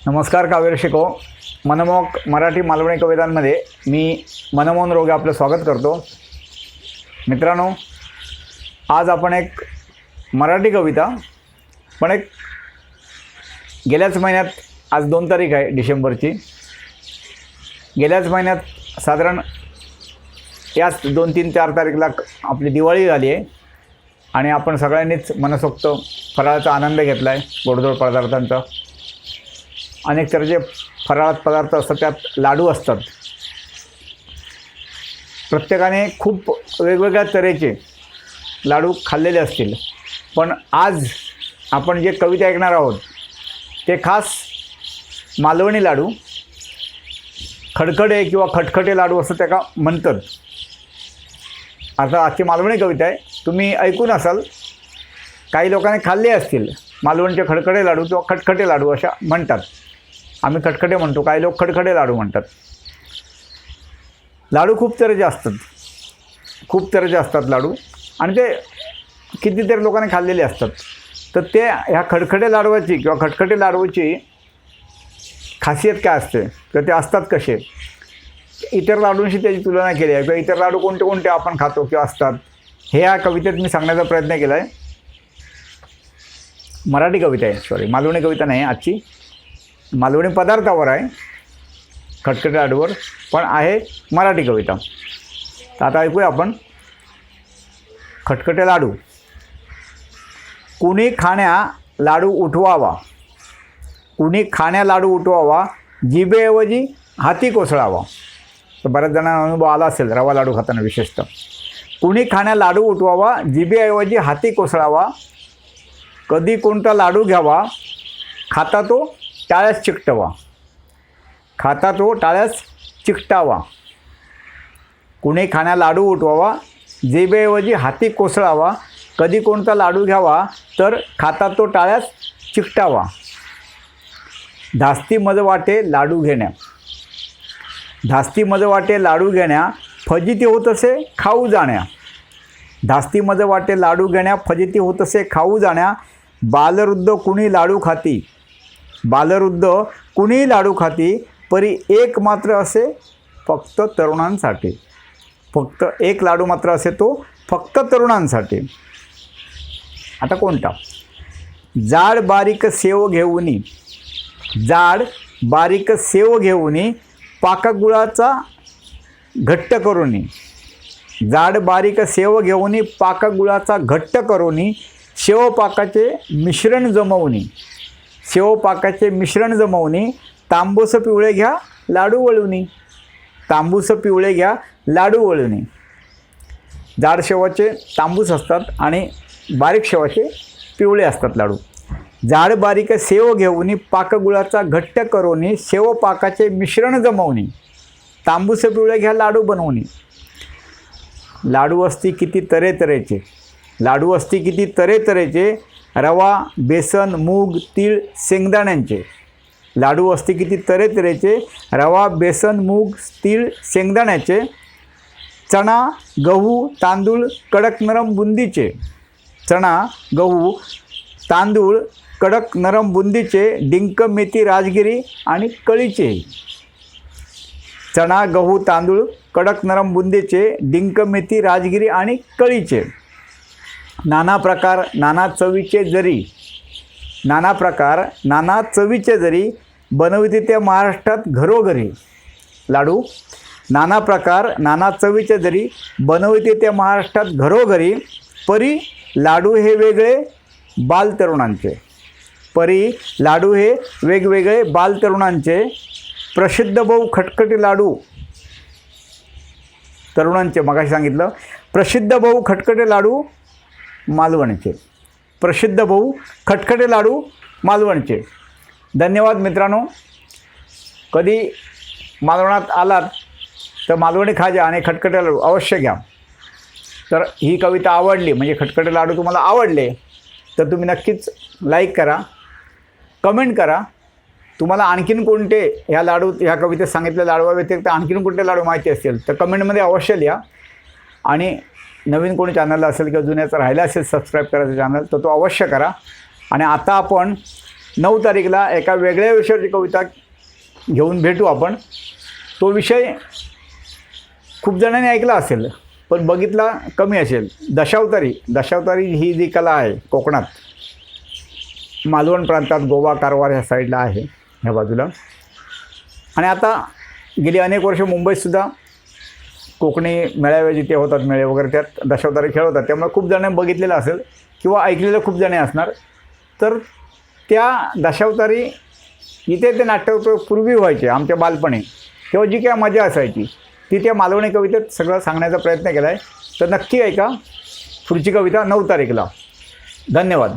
नमस्कार काव्यरसिको, मनमोहक मराठी मालवणी कवितांमध्ये मी मनमोहन रोगे आपलं स्वागत करतो. मित्रांनो, आज आपण एक मराठी कविता पण एक गेल्याच महिन्यात, आज 2 तारीख आहे डिसेंबरची, गेल्याच महिन्यात साधारण याच 2, 3, 4 तारीखला आपली दिवाळी झाली आहे आणि आपण सगळ्यांनीच मनसोक्त फराळाचा आनंद घेतला आहे. गोडधोड पदार्थांचा अनेक तऱ्हेचे फराळात पदार्थ असतात, त्यात लाडू असतात. प्रत्येकाने खूप वेगवेगळ्या तऱ्हेचे लाडू खाल्लेले असतील, पण आज आपण जे कविता ऐकणार आहोत ते खास मालवणी लाडू, खडखडे किंवा खटखटे लाडू असं त्याला म्हणतात. आता आजची मालवणी कविता आहे, तुम्ही ऐकून असाल, काही लोकांनी खाल्ले असतील. मालवणचे खडखडे लाडू किंवा खटखटे लाडू अशा म्हणतात. आम्ही खटखटे म्हणतो, काही लोक खडखडे लाडू म्हणतात. लाडू खूप तऱ्हेचे असतात लाडू, आणि ते कितीतरी लोकांनी खाल्लेले असतात. तर ते ह्या खडखडे लाडूची किंवा खटखटे लाडूची खासियत काय असते, तर ते असतात कसे, इतर लाडूंशी त्याची तुलना केली आहे, किंवा इतर लाडू कोणते कोणते आपण खातो किंवा असतात, हे या कवितेत मी सांगण्याचा प्रयत्न केला आहे. मराठी कविता आहे, मालवणी कविता नाही आजची. मालवणी पदार्थावर आहे, खटखटे लाडूवर, पण आहे मराठी कविता. तर आता ऐकूया आपण. खटखटे लाडू. कुणी खाण्या लाडू उठवावा, कुणी खाण्या लाडू उठवावा, जिभेऐवजी हाती कोसळावा. तर बऱ्याच जणांना अनुभव आला असेल रवा लाडू खाताना विशेषतः. कुणी खाण्या लाडू उठवावा, जिभेऐवजी हाती कोसळावा, कधी कोणता लाडू घ्यावा, खाता तो टाळ्यास चिकटवा, खाता तो टाळ्यास चिकटावा. कुणी खाण्या लाडू उठवावा, जिभेऐवजी हाती कोसळावा, कधी कोणता लाडू घ्यावा, तर खाता तो टाळ्यास चिकटावा. धास्ती मज वाटे लाडू घेण्या, धास्ती मज वाटे लाडू घेण्या, फजिती होत असे खाऊ जाण्या. धास्ती मज वाटे लाडू घेण्या, फजिती होत असे खाऊ जाण्या. बालवृद्ध कुणी लाडू खाती, बालवृद्ध कुणी लाडू खाती, परी एक मात्र असे फक्त तरुणांसाठी. फक्त एक लाडू मात्र असे तो फक्त तरुणांसाठी. आता कोणता? जाड बारीक सेव घेऊनी, जाड बारीक सेव घेऊनी, पाकगुळाचा घट्ट करूनी. जाड बारीक सेव घेऊनी, पाकगुळाचा घट्ट करूनी, शेवपाकाचे मिश्रण जमवणी, शेवपाकाचे मिश्रण जमवणी, तांबूस पिवळे घ्या लाडू वळवणी, तांबूस पिवळे घ्या लाडू वळवणी. जाड शेवाचे तांबूस असतात आणि बारीक शेवाचे पिवळे असतात लाडू. जाड बारीक सेव घेऊनी, पाकगुळाचा घट्ट करूनी, शेवपाकाचे मिश्रण जमवणी, तांबूस पिवळे घ्या लाडू बनवणी. लाडू असती किती तऱ्हेतऱ्हेचे, लाडू असती किती तऱ्हेतऱ्हेचे, रवा, बेसन, मूग, तीळ, शेंगदाण्यांचे. लाडू असती किती तऱ्हेतऱ्हेचे, रवा, बेसन, मूग, तीळ, शेंगदाण्याचे. चणा, गहू, तांदूळ, कडक नरम बुंदीचे. चणा, गहू, तांदूळ, कडक नरम बुंदीचे, डिंक, मेथी, राजगिरी आणि कळीचे. चणा, गहू, तांदूळ, कडक नरम बुंदीचे, डिंक, मेथी, राजगिरी आणि कळीचे. नाना प्रकार नाना चवीचे जरी, नाना प्रकार नाना चवीचे जरी, बनविते ते महाराष्ट्रात घरोघरी. लाडू नाना प्रकार नाना चवीचे जरी, बनविते ते महाराष्ट्रात घरोघरी, परी लाडू हे वेगळे बालतरुणांचे. परी लाडू हे वेगवेगळे बालतरुणांचे. प्रसिद्ध बहु खटखटे लाडू तरुणांचे, मगाशी सांगितलं, प्रसिद्ध बहु खटखटे लाडू मालवणचे. प्रसिद्ध बहु खटखटे लाडू मालवणचे. धन्यवाद मित्रांनो. कधी मालवणात आलात तर मालवणी खाजा आणि खटखटे लाडू अवश्य घ्या. तर ही कविता आवडली, म्हणजे खटखटे लाडू तुम्हाला आवडले, तर तुम्ही नक्कीच लाईक करा, कमेंट करा. तुम्हाला आणखीन कोणते ह्या कवितेत सांगितलेल्या लाडूव्यतिरिक्त आणखीन कोणते लाडू माहिती असतील तर कमेंटमध्ये अवश्य लिहा. आणि नवीन कोणी चॅनलला असेल किंवा जुन्याचा राहिला असेल सबस्क्राईब करायचं चॅनल, तर तो अवश्य करा. आणि आता आपण 9 तारीखला एका वेगळ्या विषयाची कविता घेऊन भेटू आपण. तो विषय खूप जणांनी ऐकला असेल पण बघितला कमी असेल. दशावतारी ही जी कला आहे कोकणात, मालवण प्रांतात, गोवा कारवार ह्या साईडला आहे, ह्या बाजूला. आणि आता गेली अनेक वर्ष मुंबईतसुद्धा कोकणी मेळावे जिथे होतात, मेळे वगैरे, त्यात दशावतारी खेळवतात. त्यामुळे खूप जणांनी बघितलेलं असेल किंवा ऐकलेलं खूप जणे असणार. तर त्या दशावतारी इथे ते नाट्य पूर्वी व्हायचे आमच्या बालपणी, तेव्हा जी काय मजा असायची ती त्या मालवणी कवितेत सगळं सांगण्याचा प्रयत्न केला आहे. तर नक्की ऐका पुढची कविता 9 तारीखला. धन्यवाद.